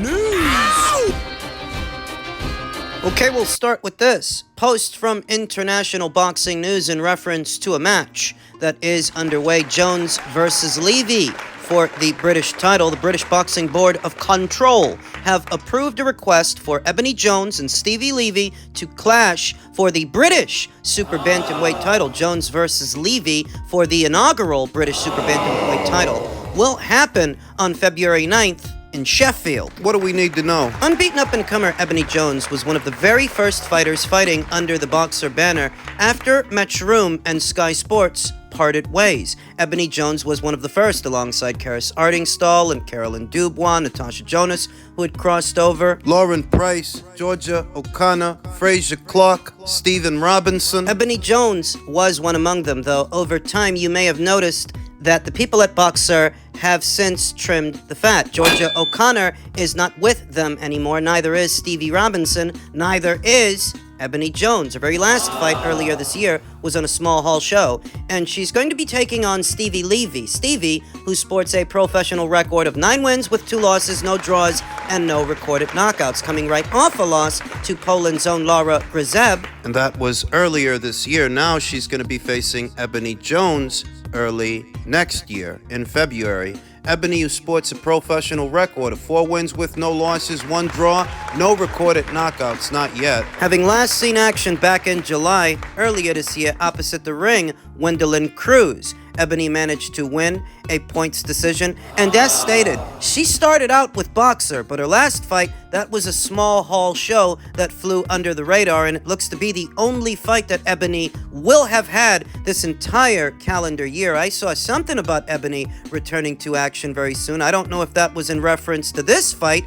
News. Okay, we'll start with this. Post from International Boxing News in reference to a match that is underway. Jones versus Levy for the British title. The British Boxing Board of Control have approved a request for Ebony Jones and Stevie Levy to clash for the British Super Bantamweight title. Jones versus Levy for the inaugural British Super Bantamweight title will happen on February 9th in Sheffield. What do we need to know? Unbeaten up-and-comer Ebony Jones was one of the very first fighters fighting under the Boxer banner after Matchroom and Sky Sports parted ways. Ebony Jones was one of the first, alongside Karis Artingstall and Carolyn Dubois, Natasha Jonas, who had crossed over. Lauren Price, Georgia O'Connor, Frazier Clark, Stephen Robinson. Ebony Jones was one among them, though over time you may have noticed that the people at Boxer have since trimmed the fat. Georgia O'Connor is not with them anymore, neither is Stevie Robinson, neither is Ebony Jones. Her very last fight earlier this year was on a small hall show, and she's going to be taking on Stevie Levy. Stevie, who sports a professional record of 9 wins with 2 losses, no draws, and no recorded knockouts, coming right off a loss to Poland's own Laura Grzeb. And that was earlier this year. Now she's going to be facing Ebony Jones early next year in February. Ebony, who sports a professional record of 4 wins with no losses, 1 draw, no recorded knockouts, not yet. Having last seen action back in July, earlier this year, opposite the ring, Gwendolyn Cruz, Ebony managed to win a points decision, and as stated, she started out with Boxer, but her last fight, that was a small hall show that flew under the radar, and it looks to be the only fight that Ebony will have had this entire calendar year. I saw something about Ebony returning to action very soon. I don't know if that was in reference to this fight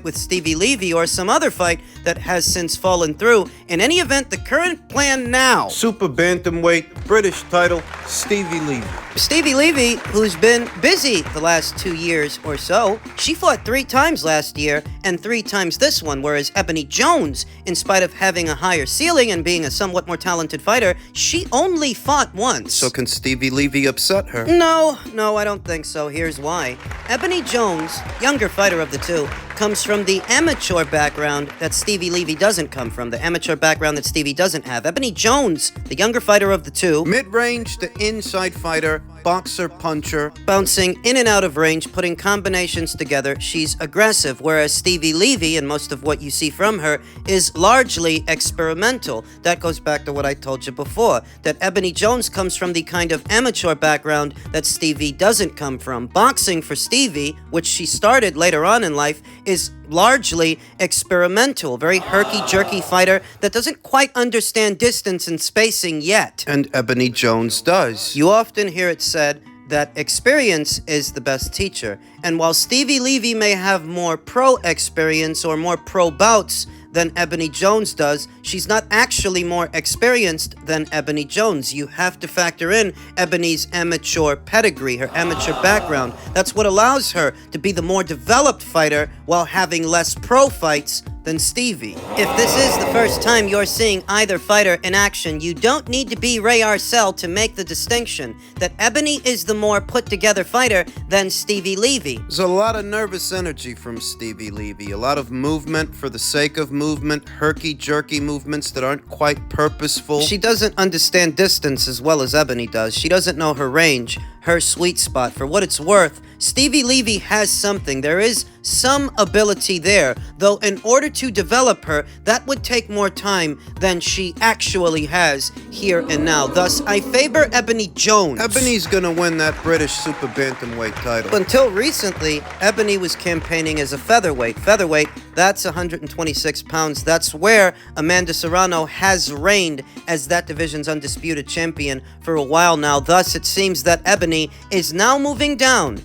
with Stevie Levy, or some other fight that has since fallen through. In any event, the current plan now: Super Bantamweight, British title, Stevie Levy. Stevie Levy, who's been busy the last 2 years or so, she fought 3 times last year and 3 times this one, whereas Ebony Jones, in spite of having a higher ceiling and being a somewhat more talented fighter, she only fought once. So can Stevie Levy upset her? No, I don't think so. Here's why. Ebony Jones, younger fighter of the two, comes from the amateur background that Stevie Levy doesn't come from, the amateur background that Stevie doesn't have. Ebony Jones, the younger fighter of the two, mid-range to inside fighter, boxer, puncher, bouncing in and out of range, putting combinations together. She's aggressive, whereas Stevie Levy, and most of what you see from her, is largely experimental. That goes back to what I told you before, that Ebony Jones comes from the kind of amateur background that Stevie doesn't come from. Boxing for Stevie, which she started later on in life, is largely experimental. Very herky-jerky fighter that doesn't quite understand distance and spacing yet. And Ebony Jones does. You often hear it said that experience is the best teacher. And while Stevie Levy may have more pro experience or more pro bouts than Ebony Jones does, she's not actually more experienced than Ebony Jones. You have to factor in Ebony's amateur pedigree, her amateur background. That's what allows her to be the more developed fighter while having less pro fights than Stevie. If this is the first time you're seeing either fighter in action, you don't need to be Ray Arcel to make the distinction that Ebony is the more put-together fighter than Stevie Levy. There's a lot of nervous energy from Stevie Levy, a lot of movement for the sake of movement, herky-jerky movements that aren't quite purposeful. She doesn't understand distance as well as Ebony does. She doesn't know her range, her sweet spot. For what it's worth, Stevie Levy has something. There is some ability there, though in order to develop her, that would take more time than she actually has here and now. Thus, I favor Ebony Jones. Ebony's gonna win that British Super Bantamweight title. Until recently, Ebony was campaigning as a featherweight. Featherweight, that's 126 pounds. That's where Amanda Serrano has reigned as that division's undisputed champion for a while now. Thus, it seems that Ebony is now moving down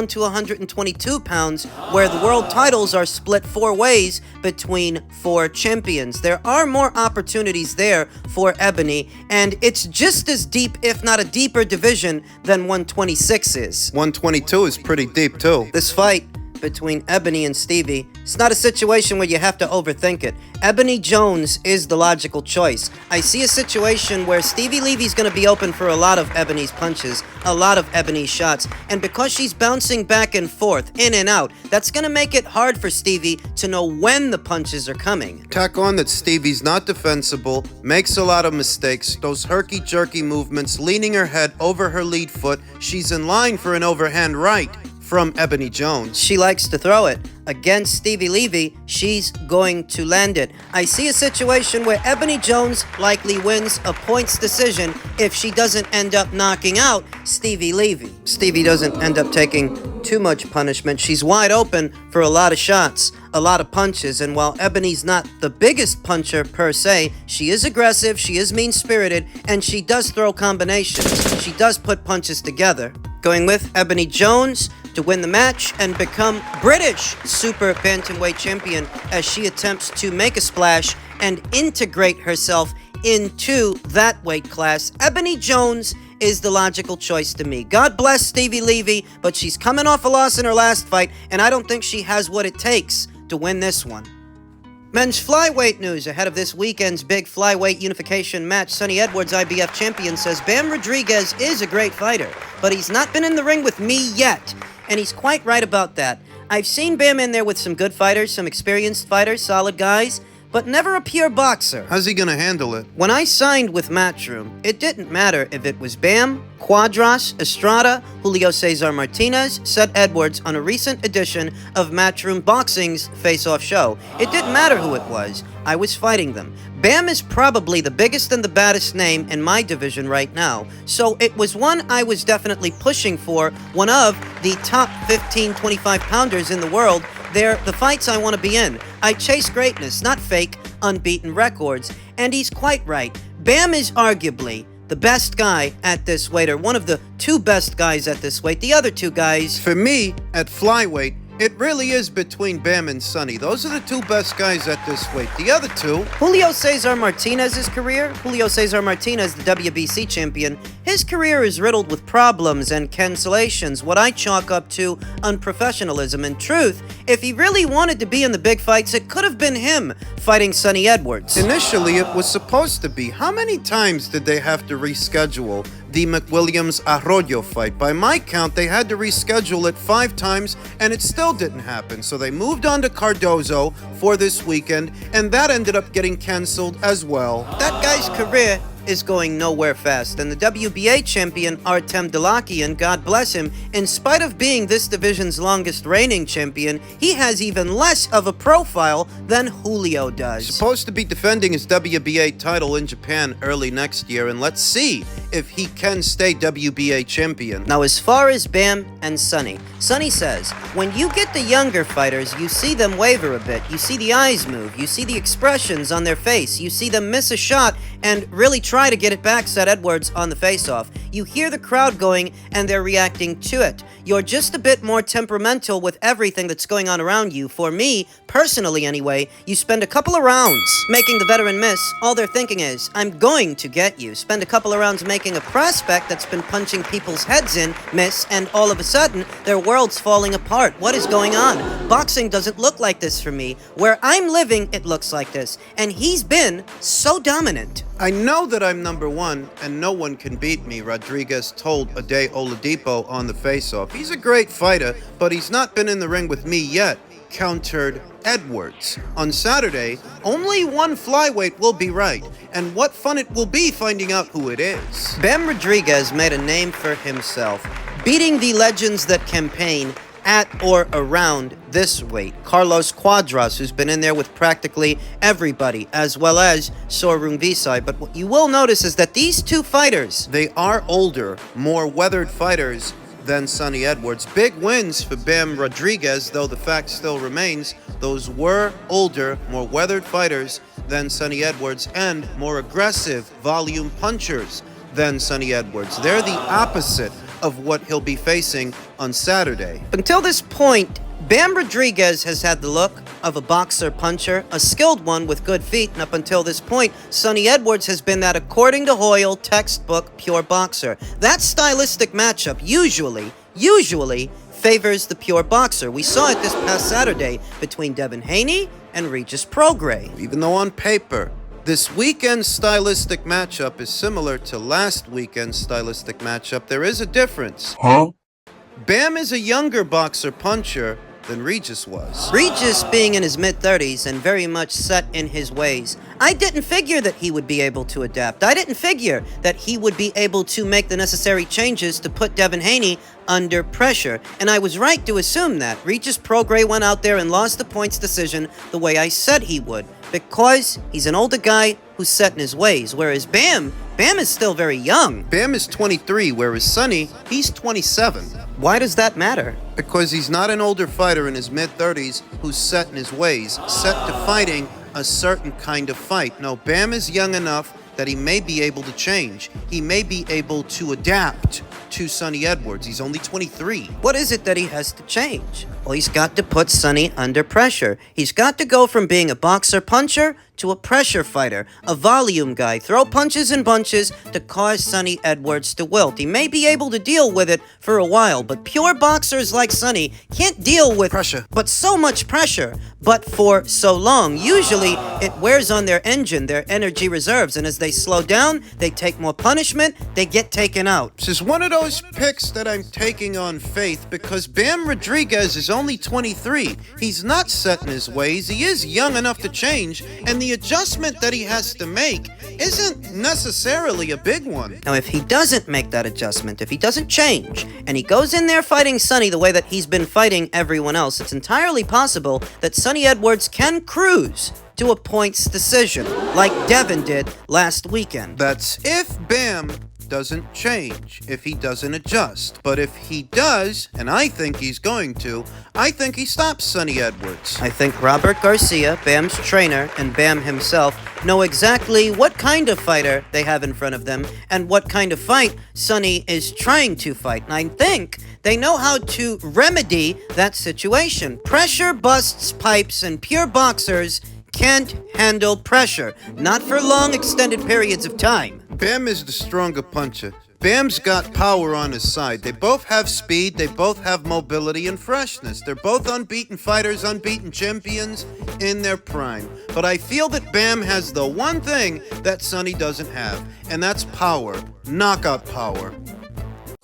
to 122 pounds, where the world titles are split 4 ways between 4 champions. There are more opportunities there for Ebony, and it's just as deep, if not a deeper division than 126 is. 122 is pretty deep too. This fight between Ebony and Stevie It's not a situation where you have to overthink it. Ebony Jones is the logical choice. I see a situation where Stevie Levy's going to be open for a lot of Ebony's punches, a lot of Ebony's shots, and because she's bouncing back and forth, in and out, that's going to make it hard for Stevie to know when the punches are coming. Tack on that Stevie's not defensible, makes a lot of mistakes, those herky-jerky movements, leaning her head over her lead foot. She's in line for an overhand right from Ebony Jones. She likes to throw it. Against Stevie Levy, she's going to land it. I see a situation where Ebony Jones likely wins a points decision if she doesn't end up knocking out Stevie Levy. Stevie doesn't end up taking too much punishment. She's wide open for a lot of shots, a lot of punches, and while Ebony's not the biggest puncher per se, she is aggressive, she is mean-spirited, and she does throw combinations. She does put punches together. Going with Ebony Jones to win the match and become British Super Bantamweight Champion as she attempts to make a splash and integrate herself into that weight class. Ebony Jones is the logical choice to me. God bless Stevie Levy, but she's coming off a loss in her last fight, and I don't think she has what it takes to win this one. Men's flyweight news ahead of this weekend's big flyweight unification match. Sonny Edwards, IBF champion, says Bam Rodriguez is a great fighter, but he's not been in the ring with me yet. And he's quite right about that. I've seen Bam in there with some good fighters, some experienced fighters, solid guys, but never a pure boxer. How's he gonna handle it? When I signed with Matchroom, it didn't matter if it was Bam, Quadras, Estrada, Julio Cesar Martinez, said Edwards on a recent edition of Matchroom Boxing's Face-Off show. It didn't matter who it was. I was fighting them. Bam is probably the biggest and the baddest name in my division right now, so it was one I was definitely pushing for, one of the top 15, 25-pounders in the world. They're the fights I want to be in. I chase greatness, not fake, unbeaten records, and he's quite right. Bam is arguably the best guy at this weight, or one of the two best guys at this weight. The other two guys... For me, at flyweight, it really is between Bam and Sonny. Those are the two best guys at this weight. The other two... Julio Cesar Martinez's career, Julio Cesar Martinez, the WBC champion, his career is riddled with problems and cancellations, what I chalk up to unprofessionalism. In truth, if he really wanted to be in the big fights, it could have been him fighting Sonny Edwards. Initially, it was supposed to be. How many times did they have to reschedule the McWilliams-Arroyo fight? By my count, they had to reschedule it 5 times, and it still didn't happen. So they moved on to Cardozo for this weekend, and that ended up getting canceled as well. That guy's career is going nowhere fast, and the WBA champion Artem Delakian, God bless him, in spite of being this division's longest reigning champion, he has even less of a profile than Julio does. Supposed to be defending his WBA title in Japan early next year, and let's see if he can stay WBA champion. Now, as far as Bam and Sonny says, when you get the younger fighters, you see them waver a bit, you see the eyes move, you see the expressions on their face, you see them miss a shot and really try to get it back, said Edwards on the face-off. You hear the crowd going and they're reacting to it. You're just a bit more temperamental with everything that's going on around you. For me, personally anyway, you spend a couple of rounds making the veteran miss. All they're thinking is, I'm going to get you. Spend a couple of rounds making a prospect that's been punching people's heads in, miss, and all of a sudden, their world's falling apart. What is going on? Boxing doesn't look like this for me. Where I'm living, it looks like this. And he's been so dominant. I know that I'm number one, and no one can beat me, Rodriguez told Ade Oladipo on the face-off. He's a great fighter, but he's not been in the ring with me yet, countered Edwards. On Saturday, only one flyweight will be right, and what fun it will be finding out who it is. Bam Rodriguez made a name for himself, beating the legends that campaign at or around this weight. Carlos Quadras, who's been in there with practically everybody, as well as Sorun Visai. But what you will notice is that these two fighters, they are older, more weathered fighters than Sonny Edwards. Big wins for Bam Rodriguez, though the fact still remains, those were older, more weathered fighters than Sonny Edwards, and more aggressive volume punchers than Sonny Edwards. They're the opposite of what he'll be facing on Saturday. Until this point, Bam Rodriguez has had the look of a boxer-puncher, a skilled one with good feet, and up until this point, Sonny Edwards has been that, according to Hoyle, textbook pure boxer. That stylistic matchup usually favors the pure boxer. We saw it this past Saturday between Devin Haney and Regis Prograis. Even though on paper, this weekend's stylistic matchup is similar to last weekend's stylistic matchup, there is a difference. Bam is a younger boxer-puncher than Regis was. Regis being in his mid-30s and very much set in his ways, I didn't figure that he would be able to adapt. I didn't figure that he would be able to make the necessary changes to put Devin Haney under pressure. And I was right to assume that. Regis Prograis went out there and lost the points decision the way I said he would, because he's an older guy who's set in his ways, whereas Bam is still very young. Bam is 23, whereas Sonny, he's 27. Why does that matter? Because he's not an older fighter in his mid-30s who's set in his ways, set to fighting a certain kind of fight. No, Bam is young enough that he may be able to change. He may be able to adapt to Sonny Edwards. He's only 23. What is it that he has to change? Well, he's got to put Sonny under pressure. He's got to go from being a boxer-puncher to a pressure fighter, a volume guy, throw punches and bunches to cause Sonny Edwards to wilt. He may be able to deal with it for a while, but pure boxers like Sonny can't deal with pressure. But so much pressure, but for so long. Usually, it wears on their engine, their energy reserves, and as they slow down, they take more punishment, they get taken out. This is one of those picks that I'm taking on faith because Bam Rodriguez is only 23. He's not set in his ways. He is young enough to change, and the adjustment that he has to make isn't necessarily a big one. Now, if he doesn't make that adjustment, if he doesn't change, and he goes in there fighting Sonny the way that he's been fighting everyone else, it's entirely possible that Sonny Edwards can cruise to a points decision, like Devin did last weekend. That's if Bam doesn't change, if he doesn't adjust. But if he does, and I think he's going to, I think he stops Sonny Edwards. I think Robert Garcia, Bam's trainer, and Bam himself know exactly what kind of fighter they have in front of them and what kind of fight Sonny is trying to fight. And I think they know how to remedy that situation. Pressure busts pipes, and pure boxers can't handle pressure, not for long extended periods of time. Bam is the stronger puncher. Bam's got power on his side. They both have speed, they both have mobility and freshness. They're both unbeaten fighters, unbeaten champions in their prime. But I feel that Bam has the one thing that Sonny doesn't have, and that's power. Knockout power.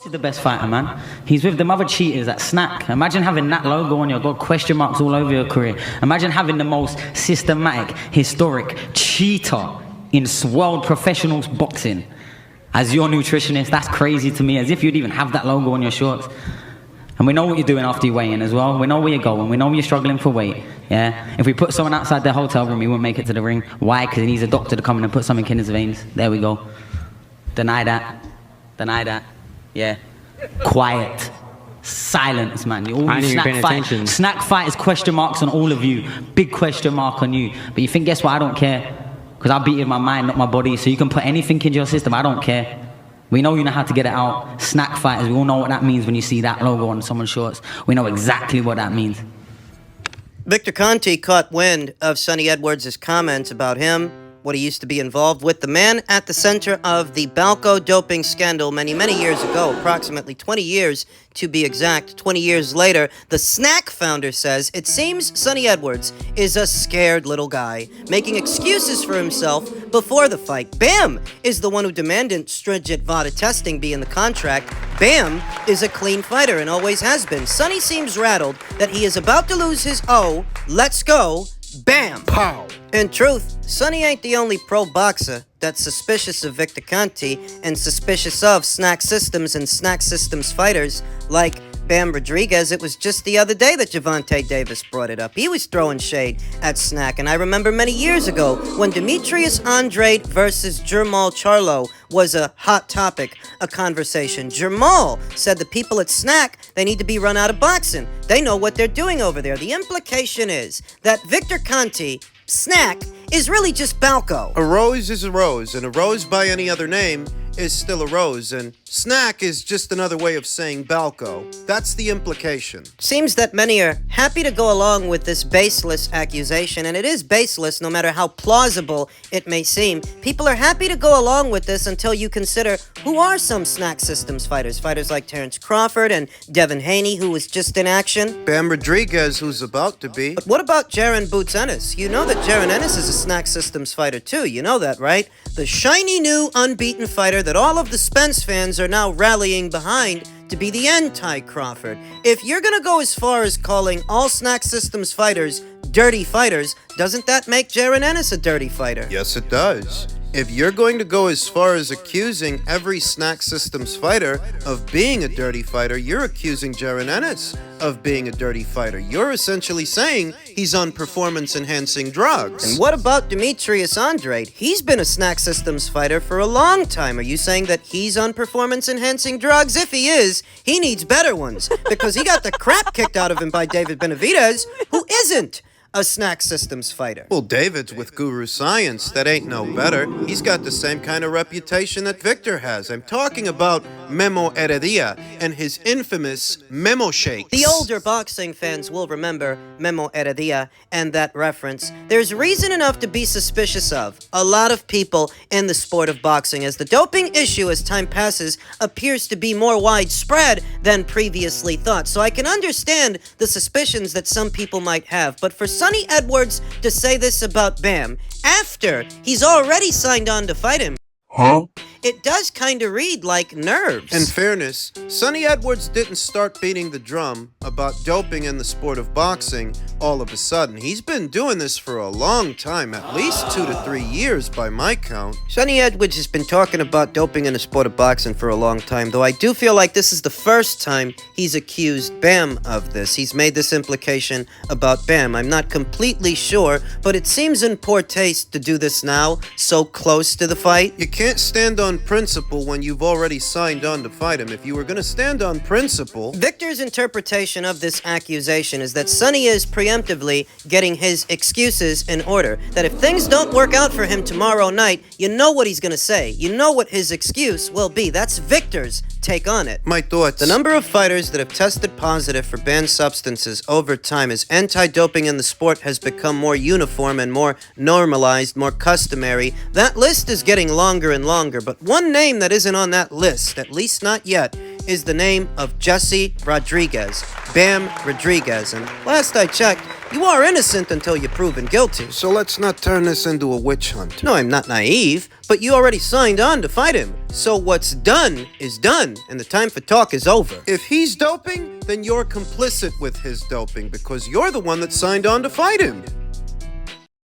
He's the best fighter, man. He's with them other cheaters at SNAC. Imagine having that logo on your got question marks all over your career. Imagine having the most systematic, historic cheater in world professional boxing as your nutritionist. That's crazy to me, as if you'd even have that logo on your shorts. And we know what you're doing after you weigh in as well. We know where you're going. We know you're struggling for weight. Yeah. If we put someone outside their hotel room, he won't make it to the ring. Why? Because he needs a doctor to come in and put something in his veins. There we go. Deny that. Deny that. Yeah. Quiet. Silence, man. You're all SNAC fighters, question marks on all of you. Big question mark on you. But you think, guess what? I don't care. Because I beat it with my mind, not my body. So you can put anything into your system. I don't care. We know you know how to get it out. SNAC fighters, we all know what that means when you see that logo on someone's shorts. We know exactly what that means. Victor Conte caught wind of Sonny Edwards' comments about him, what he used to be involved with, the man at the center of the Balco doping scandal many, many years ago, approximately 20 years to be exact. 20 years later, the SNAC founder says it seems Sonny Edwards is a scared little guy, making excuses for himself before the fight. Bam is the one who demanded stringent VADA testing be in the contract. Bam is a clean fighter and always has been. Sonny seems rattled that he is about to lose his let's go, Bam! Pow! In truth, Sonny ain't the only pro boxer that's suspicious of Victor Conte and suspicious of SNAC Systems and SNAC Systems fighters like Bam Rodriguez. It was just the other day that Gervonta Davis brought it up. He was throwing shade at SNAC, and I remember many years ago when Demetrius Andrade versus Jermall Charlo was a hot topic, a conversation. Jermall said the people at SNAC, they need to be run out of boxing. They know what they're doing over there. The implication is that Victor Conte, SNAC, is really just Balco. A rose is a rose, and a rose by any other name is still a rose, and SNAC is just another way of saying Balco. That's the implication. Seems that many are happy to go along with this baseless accusation, and it is baseless no matter how plausible it may seem. People are happy to go along with this until you consider who are some SNAC Systems fighters. Fighters like Terrence Crawford and Devin Haney, who was just in action. Bam Rodriguez, who's about to be. But what about Jaron Boots Ennis? You know that Jaron Ennis is a SNAC Systems fighter too, you know that, right? The shiny new unbeaten fighter that all of the Spence fans are now rallying behind to be the anti-Crawford. If you're gonna go as far as calling all SNAC Systems fighters dirty fighters, doesn't that make Jaron Ennis a dirty fighter? Yes, it does. If you're going to go as far as accusing every SNAC Systems fighter of being a dirty fighter, you're accusing Jaron Ennis of being a dirty fighter. You're essentially saying he's on performance-enhancing drugs. And what about Demetrius Andrade? He's been a SNAC Systems fighter for a long time. Are you saying that he's on performance-enhancing drugs? If he is, he needs better ones, because he got the crap kicked out of him by David Benavidez, who isn't a SNAC Systems fighter. Well, David's with Guru Science. That ain't no better. He's got the same kind of reputation that Victor has. I'm talking about Memo Heredia and his infamous Memo Shakes. The older boxing fans will remember Memo Heredia and that reference. There's reason enough to be suspicious of a lot of people in the sport of boxing, as the doping issue as time passes appears to be more widespread than previously thought. So I can understand the suspicions that some people might have, but for Sonny Edwards to say this about Bam after he's already signed on to fight him, it does kind of read like nerves. In fairness, Sonny Edwards didn't start beating the drum about doping in the sport of boxing all of a sudden. He's been doing this for a long time, at least 2 to 3 years by my count. Sonny Edwards has been talking about doping in the sport of boxing for a long time, though I do feel like this is the first time he's accused Bam of this. He's made this implication about Bam. I'm not completely sure, but it seems in poor taste to do this now, so close to the fight. You can't stand on principle when you've already signed on to fight him. If you were going to stand on principle... Victor's interpretation of this accusation is that Sonny is preemptively getting his excuses in order. That if things don't work out for him tomorrow night, you know what he's going to say. You know what his excuse will be. That's Victor's take on it. My thoughts. The number of fighters that have tested positive for banned substances over time as anti-doping in the sport has become more uniform and more normalized, more customary. That list is getting longer and longer, but one name that isn't on that list, at least not yet, is the name of Jesse Rodriguez, Bam Rodriguez. And last I checked, you are innocent until you're proven guilty. So let's not turn this into a witch hunt. No, I'm not naive, but you already signed on to fight him. So what's done is done, and the time for talk is over. If he's doping, then you're complicit with his doping because you're the one that signed on to fight him.